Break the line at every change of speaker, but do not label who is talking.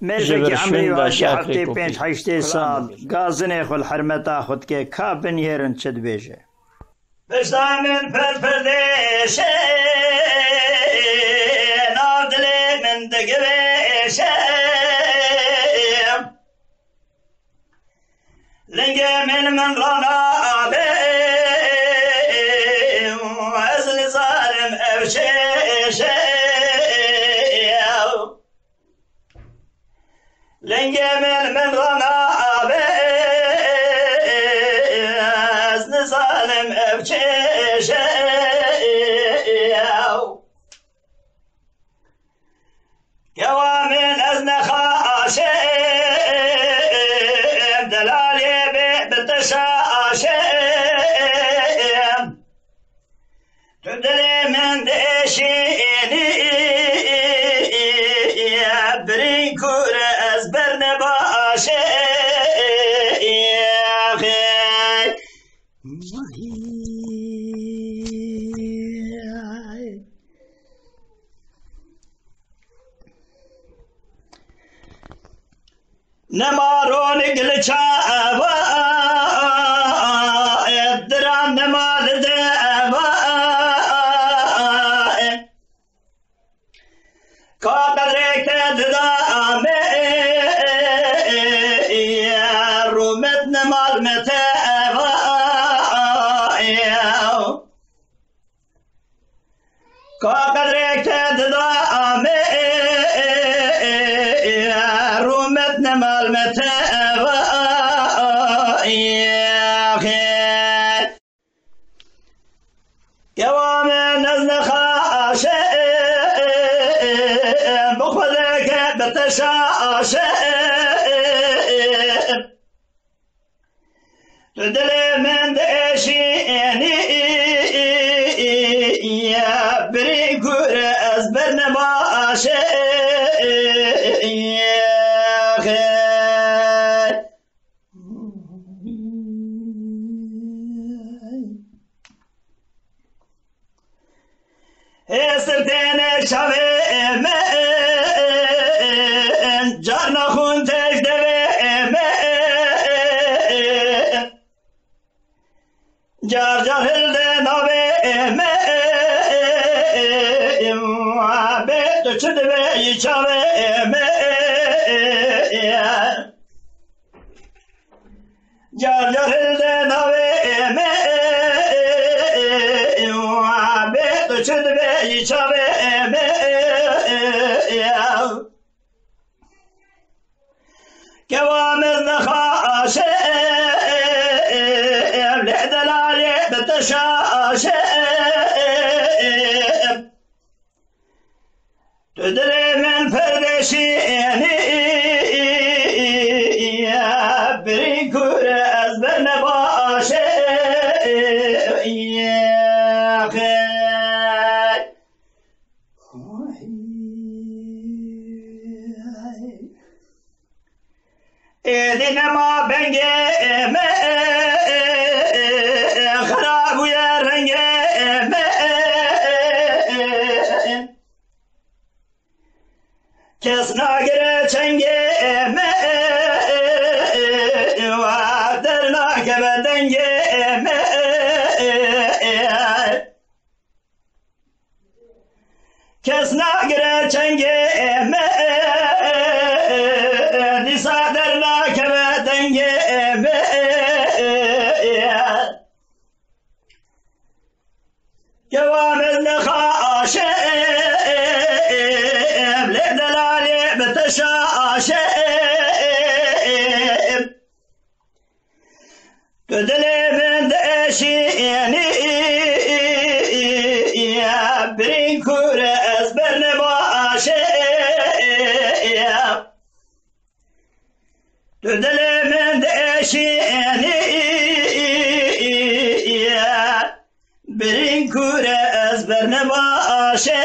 ملکی عمری واشی هفته 5-8 سال گازنه خل حرمتا خود که کابن هرن چد بیجه بشتا من پردشه نادل من دگوشه لنگ من رانا به ازل ظالم افشه لنگ من رانا به ازل ظالم افشه قوامن از نخاشه دلالی بتشاشه تو دل من دشینی برین کور از بر نباشه نمارون گلچا ابا درام نمال دابا قادرك تدامي رومت نمال متابا قادرك تدامي رومت نمال متابا قوام نزل خاشه بخذك بتشاشه تدلي من دشيني يا بريكور أزبر نباشه استرتين شوي من جارنا خون تجدوي من جار جار هلد نوي من بيت تشدوي شوي من جار جار هلد نوي من بيت تشدوي شوي من كوامز نخاشه لدلالي بتشاشه تدري من فردشيني بريكور أزبر نباشه يا خير إذن ما بنجي خراب ويا رنجي كس ناقر چنجي وعدر ناقب دنجي كس ناقر چنجي نسادر ناقب دنجي قوامز نخاشه لدلالي بتشاشه تدلي من دشيني برين كور أزبر نباشه تدلي من دشيني برين كور أزبر نباشه